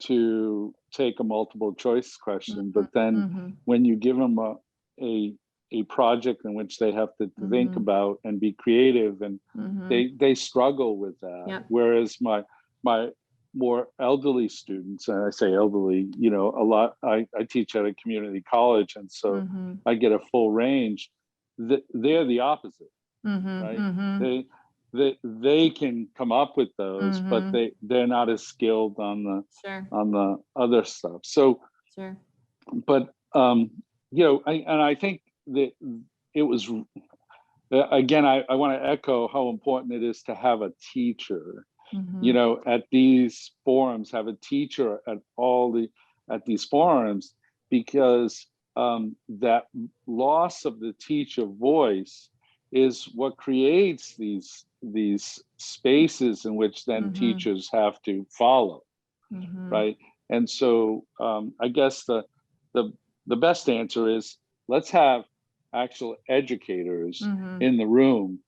Speaker 4: to take a multiple choice question, but then when you give them a project in which they have to think about and be creative, and they struggle with that. Yep. Whereas my more elderly students, and I say elderly, you know, a lot, I teach at a community college, and so I get a full range. They're the opposite, right? they can come up with those, but they're not as skilled on the other stuff. So, but I think that it was, again, I want to echo how important it is to have a teacher, at these forums, have a teacher at these forums, because that loss of the teacher voice is what creates these spaces in which then teachers have to follow, right? And so I guess the best answer is, let's have actual educators in the room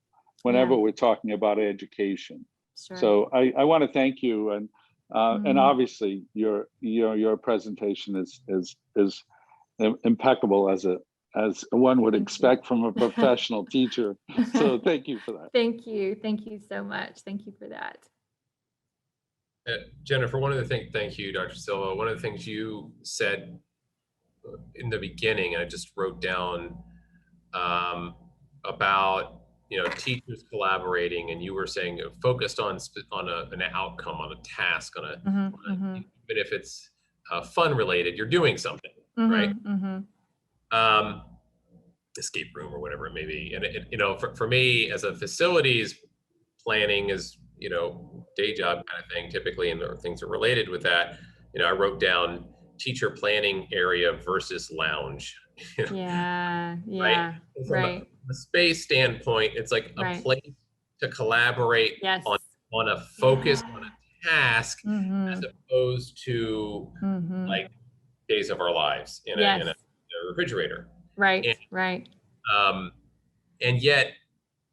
Speaker 4: whenever we're talking about education. So I want to thank you, and obviously your presentation is impeccable, as one would expect from a professional teacher. So thank you for that.
Speaker 2: Thank you so much. Thank you for that.
Speaker 1: Jennifer, thank you, Dr. Silva. One of the things you said in the beginning, I just wrote down about teachers collaborating, and you were saying focused on an outcome, on a task, even if it's fun related, you're doing something, right? Escape room or whatever it may be. And for me, as a facilities planning is day job kind of thing typically, and there are things that are related with that. I wrote down teacher planning area versus lounge.
Speaker 2: Yeah.
Speaker 1: Right. From a space standpoint, it's like a place to collaborate on a focus, on a task, as opposed to like days of our lives in a refrigerator.
Speaker 2: Right.
Speaker 1: And yet,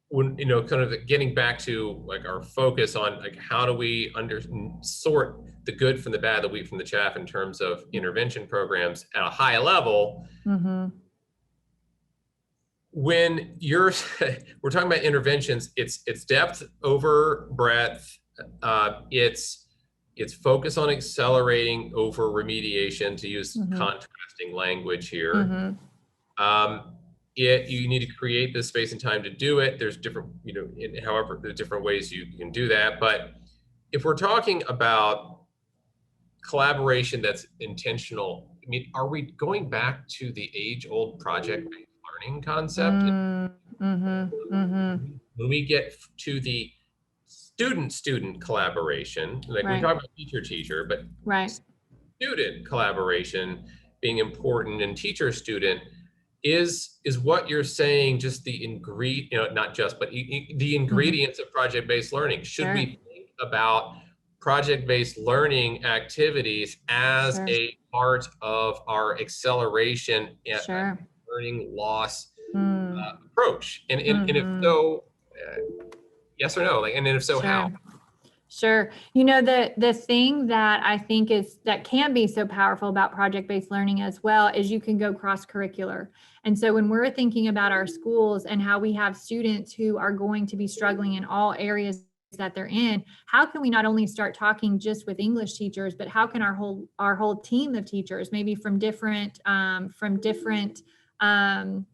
Speaker 1: when kind of getting back to like our focus on like how do we sort the good from the bad, the wheat from the chaff, in terms of intervention programs at a high level. When we're talking about interventions, it's depth over breadth. It's focus on accelerating over remediation, to use contrasting language here. You need to create the space and time to do it. There's different, however, there's different ways you can do that. But if we're talking about collaboration that's intentional, I mean, are we going back to the age-old project-based learning concept? When we get to the student-student collaboration, like we talk about teacher-teacher, but student collaboration being important, and teacher-student, is what you're saying just the ingredient, not just, but the ingredients of project-based learning? Should we think about project-based learning activities as a part of our acceleration and learning loss approach? And if so, yes or no? And if so, how?
Speaker 2: Sure. The thing that I think that can be so powerful about project-based learning as well is you can go cross-curricular. And so when we're thinking about our schools and how we have students who are going to be struggling in all areas that they're in, how can we not only start talking just with English teachers, but how can our whole team of teachers, maybe from different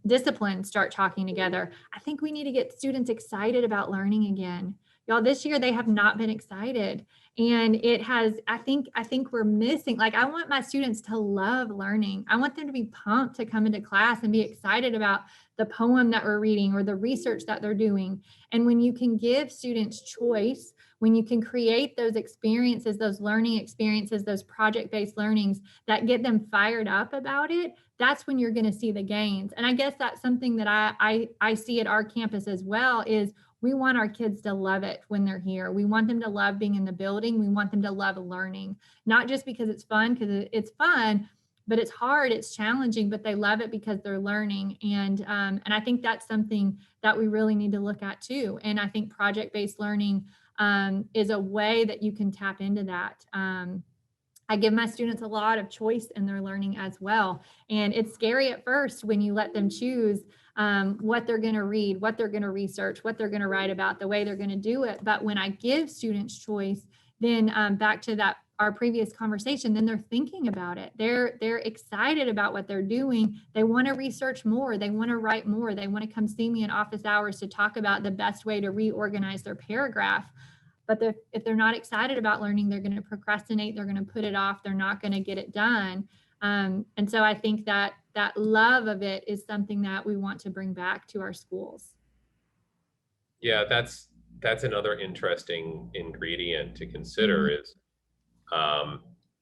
Speaker 2: disciplines, start talking together? I think we need to get students excited about learning again. Y'all, this year they have not been excited, and I think we're missing, like, I want my students to love learning. I want them to be pumped to come into class and be excited about the poem that we're reading or the research that they're doing. And when you can give students choice, when you can create those experiences, those learning experiences, those project-based learnings that get them fired up about it, that's when you're going to see the gains. And I guess that's something that I see at our campus as well, is we want our kids to love it when they're here. We want them to love being in the building. We want them to love learning, not just because it's fun, because it's fun, but it's hard, it's challenging, but they love it because they're learning. And I think that's something that we really need to look at too. And I think project-based learning is a way that you can tap into that. I give my students a lot of choice in their learning as well. And it's scary at first when you let them choose what they're going to read, what they're going to research, what they're going to write about, the way they're going to do it. But when I give students choice, then back to that our previous conversation, then they're thinking about it. They're excited about what they're doing. They want to research more. They want to write more. They want to come see me in office hours to talk about the best way to reorganize their paragraph. But if they're not excited about learning, they're going to procrastinate. They're going to put it off. They're not going to get it done. And so I think that love of it is something that we want to bring back to our schools.
Speaker 1: Yeah, that's another interesting ingredient to consider is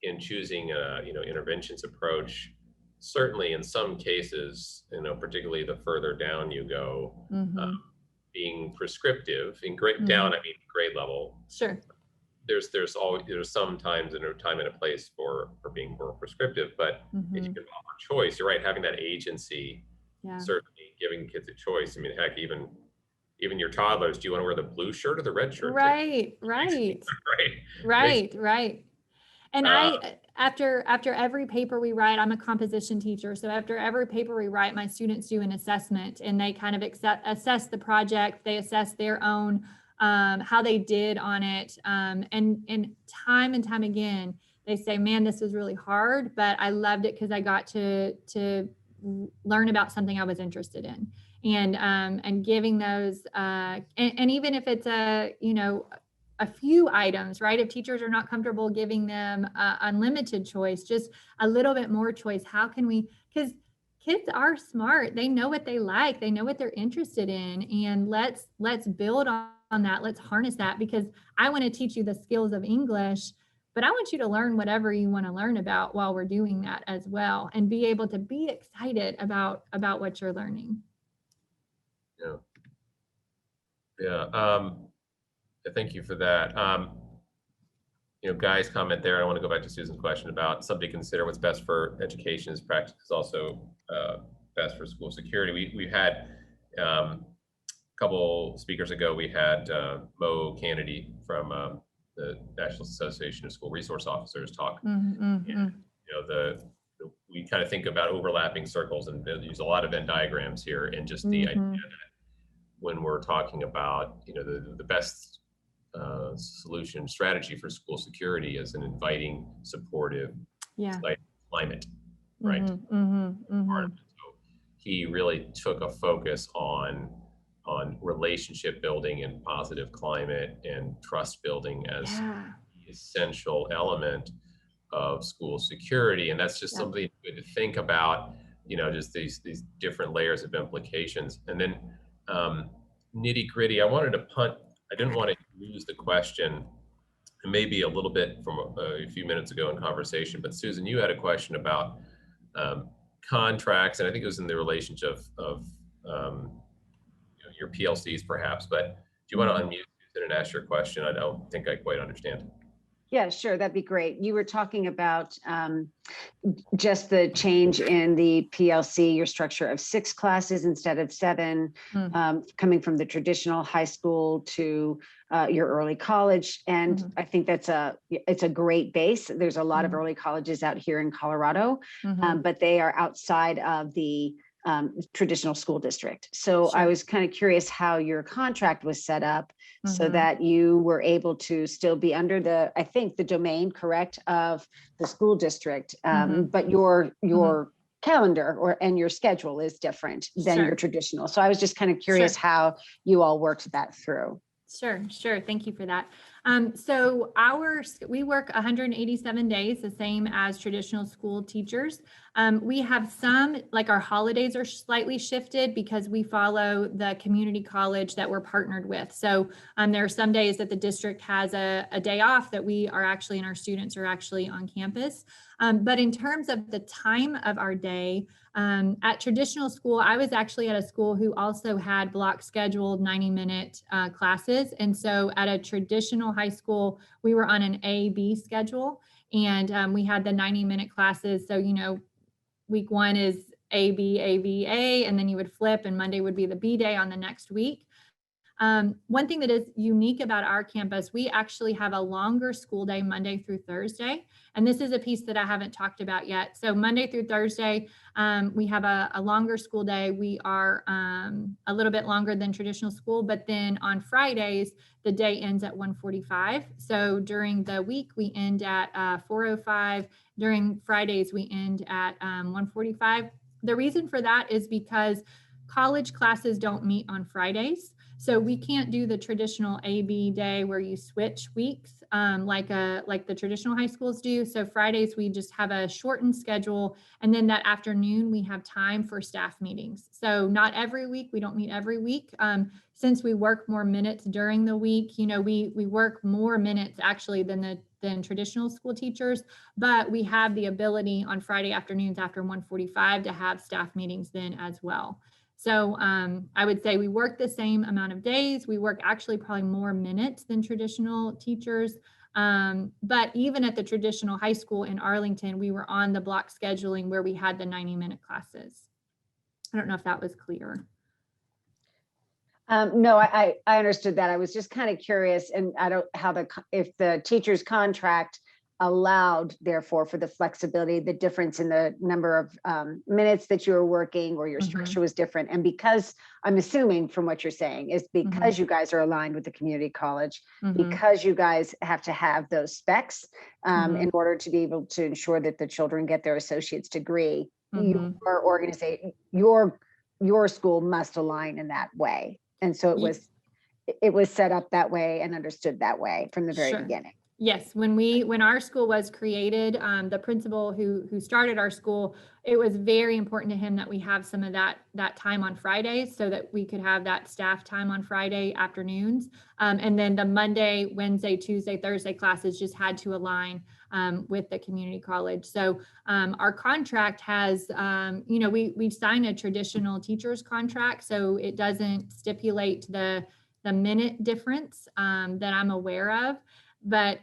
Speaker 1: in choosing a interventions approach. Certainly, in some cases, particularly the further down you go, being prescriptive in grade down, I mean grade level.
Speaker 2: Sure.
Speaker 1: There's some times and a time and a place for being more prescriptive, but if you can offer choice, you're right, having that agency, certainly giving kids a choice. I mean, heck, even your toddlers, do you want to wear the blue shirt or the red shirt?
Speaker 2: Right. And after every paper we write, I'm a composition teacher. So after every paper we write, my students do an assessment, and they kind of assess the project. They assess their own, how they did on it. And time and time again, they say, man, this was really hard, but I loved it because I got to learn about something I was interested in. And giving those, and even if it's a few items, right? If teachers are not comfortable giving them unlimited choice, just a little bit more choice, how can we, because kids are smart, they know what they like, they know what they're interested in, and let's build on that. Let's harness that, because I want to teach you the skills of English, but I want you to learn whatever you want to learn about while we're doing that as well, and be able to be excited about what you're learning.
Speaker 1: Thank you for that. Guy's comment there, I want to go back to Susan's question about somebody consider what's best for education is practice is also best for school security. We had a couple speakers ago, we had Mo Kennedy from the National Association of School Resource Officers talk. And, we kind of think about overlapping circles and use a lot of Venn diagrams here, and just the idea that when we're talking about the best solution strategy for school security is an inviting, supportive climate, right? So he really took a focus on relationship building and positive climate and trust building as the essential element of school security. And that's just something good to think about, just these different layers of implications. And then nitty gritty, I didn't want to lose the question, and maybe a little bit from a few minutes ago in conversation, but Susan, you had a question about contracts, and I think it was in the relationship of your PLCs perhaps, but do you want to unmute Susan and ask your question? I don't think I quite understand.
Speaker 5: Yeah, sure. That'd be great. You were talking about just the change in the PLC, your structure of 6 classes instead of 7, coming from the traditional high school to your early college. And I think it's a great base. There's a lot of early colleges out here in Colorado, but they are outside of the traditional school district. So I was kind of curious how your contract was set up so that you were able to still be under I think the domain, correct, of the school district, but your calendar and your schedule is different than your traditional. So I was just kind of curious how you all worked that through.
Speaker 2: Sure. Thank you for that. So we work 187 days, the same as traditional school teachers. We have some, like our holidays are slightly shifted because we follow the community college that we're partnered with. So there are some days that the district has a day off that we are actually, and our students are actually on campus. But in terms of the time of our day, at traditional school, I was actually at a school who also had block scheduled 90-minute classes. And so at a traditional high school, we were on an A-B schedule, and we had the 90-minute classes. So, week 1 is A, B, A, B, A, and then you would flip, and Monday would be the B day on the next week. One thing that is unique about our campus, we actually have a longer school day Monday through Thursday. And this is a piece that I haven't talked about yet. So Monday through Thursday, we have a longer school day. We are a little bit longer than traditional school, but then on Fridays, the day ends at 1:45. So during the week, we end at 4:05. During Fridays, we end at 1:45. The reason for that is because college classes don't meet on Fridays. So we can't do the traditional AB day where you switch weeks like the traditional high schools do. So Fridays, we just have a shortened schedule. And then that afternoon, we have time for staff meetings. So not every week, we don't meet every week. Since we work more minutes during the week, you know, we work more minutes actually than traditional school teachers, but we have the ability on Friday afternoons after 1:45 to have staff meetings then as well. So I would say we work the same amount of days. We work actually probably more minutes than traditional teachers. But even at the traditional high school in Arlington, we were on the block scheduling where we had the 90-minute classes. I don't know if that was clear.
Speaker 5: No, I understood that. I was just kind of curious, and I don't if the teacher's contract allowed, therefore, for the flexibility, the difference in the number of minutes that you were working or your structure was different. And because I'm assuming from what you're saying is because you guys are aligned with the community college, because you guys have to have those specs in order to be able to ensure that the children get their associate's degree, your organization, your school must align in that way. And so it was set up that way and understood that way from the very beginning.
Speaker 2: Yes, when our school was created, the principal who started our school, it was very important to him that we have some of that time on Fridays so that we could have that staff time on Friday afternoons. And then the Monday, Wednesday, Tuesday, Thursday classes just had to align with the community college. So our contract has, you know, we sign a traditional teacher's contract, so it doesn't stipulate the minute difference that I'm aware of. But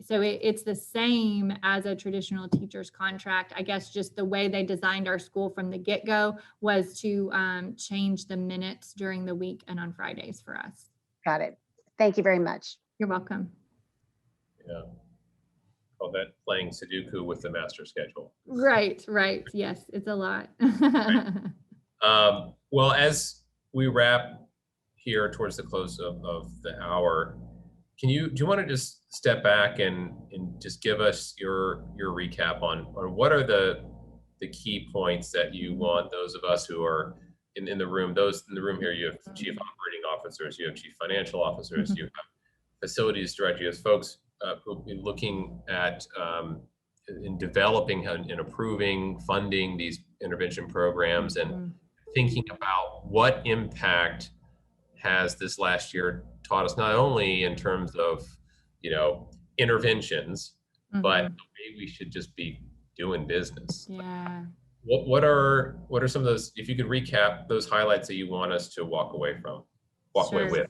Speaker 2: so it's the same as a traditional teacher's contract. I guess just the way they designed our school from the get-go was to change the minutes during the week and on Fridays for us.
Speaker 5: Got it. Thank you very much.
Speaker 2: You're welcome.
Speaker 1: Yeah. Call that playing Sudoku with the master schedule.
Speaker 2: Right. Yes, it's a lot.
Speaker 1: Well, as we wrap here towards the close of the hour, do you want to just step back and just give us your recap on what are the key points that you want those of us who are in the room, those in the room here, you have chief operating officers, you have chief financial officers, you have facilities director, you have folks who've been looking at in developing and approving, funding these intervention programs and thinking about what impact has this last year taught us, not only in terms of, you know, interventions, but the way we should just be doing business.
Speaker 2: Yeah.
Speaker 1: What are some of those, if you could recap those highlights that you want us to walk away with?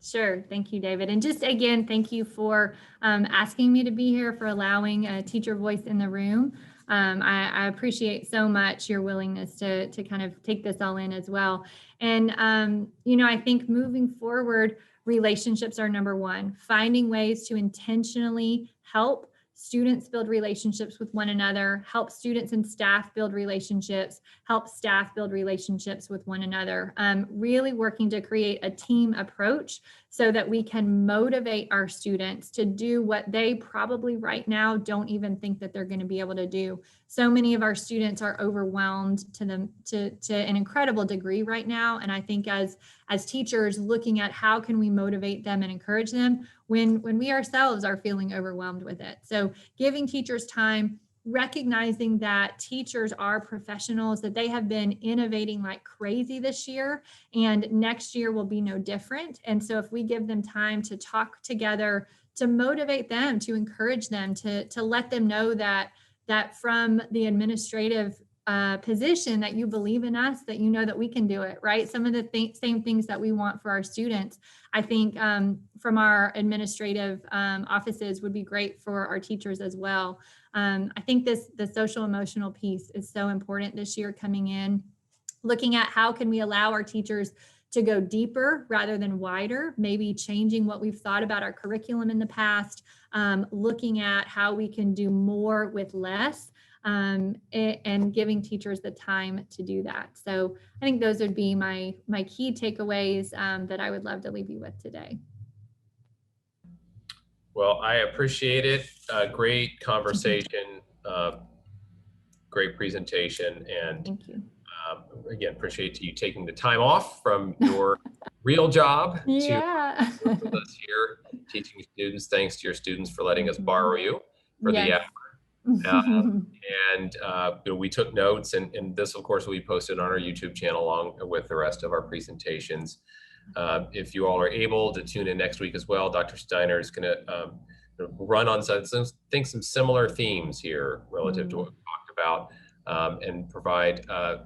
Speaker 2: Sure. Thank you, David. And just again, thank you for asking me to be here, for allowing a teacher voice in the room. I appreciate so much your willingness to kind of take this all in as well. And, you know, I think moving forward, relationships are number one. Finding ways to intentionally help students build relationships with one another, help students and staff build relationships, help staff build relationships with one another. Really working to create a team approach so that we can motivate our students to do what they probably right now don't even think that they're going to be able to do. So many of our students are overwhelmed to an incredible degree right now. And I think as teachers, looking at how can we motivate them and encourage them when we ourselves are feeling overwhelmed with it. So giving teachers time, recognizing that teachers are professionals, that they have been innovating like crazy this year, and next year will be no different. And so if we give them time to talk together, to motivate them, to encourage them, to let them know that from the administrative position that you believe in us, that you know that we can do it, right? Some of the same things that we want for our students, I think from our administrative offices would be great for our teachers as well. I think the social emotional piece is so important this year coming in, looking at how can we allow our teachers to go deeper rather than wider, maybe changing what we've thought about our curriculum in the past, looking at how we can do more with less, and giving teachers the time to do that. So I think those would be my key takeaways that I would love to leave you with today.
Speaker 1: Well, I appreciate it. Great conversation, great presentation, and
Speaker 2: Thank you.
Speaker 1: again, appreciate you taking the time off from your real job
Speaker 2: Yeah.
Speaker 1: to work with us here, teaching students. Thanks to your students for letting us borrow you for the
Speaker 2: Yes.
Speaker 1: effort. We took notes, and this, of course, will be posted on our YouTube channel along with the rest of our presentations. If you all are able to tune in next week as well, Dr. Steiner is going to run on some similar themes here relative to what we talked about, and provide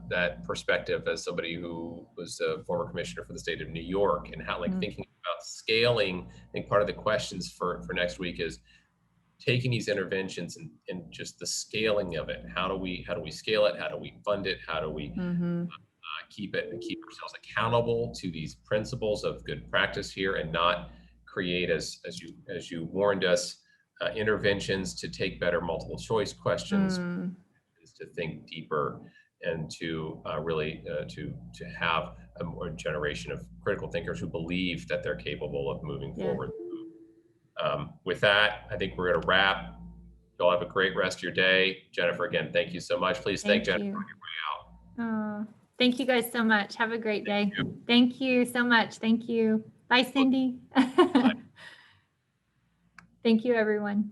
Speaker 1: that perspective as somebody who was a former commissioner for the state of New York, and how thinking about scaling. I think part of the questions for next week is taking these interventions and just the scaling of it. How do we scale it? How do we fund it? How do we keep ourselves accountable to these principles of good practice here, and not create, as you warned us, interventions to take better multiple choice questions, to think deeper, and to really to have a more generation of critical thinkers who believe that they're capable of moving forward. With that, I think we're going to wrap. Y'all have a great rest of your day. Jennifer, again, thank you so much. Please thank Jennifer on your way out.
Speaker 2: Thank you guys so much. Have a great day. Thank you so much. Thank you. Bye, Cindy.
Speaker 1: Bye.
Speaker 2: Thank you, everyone.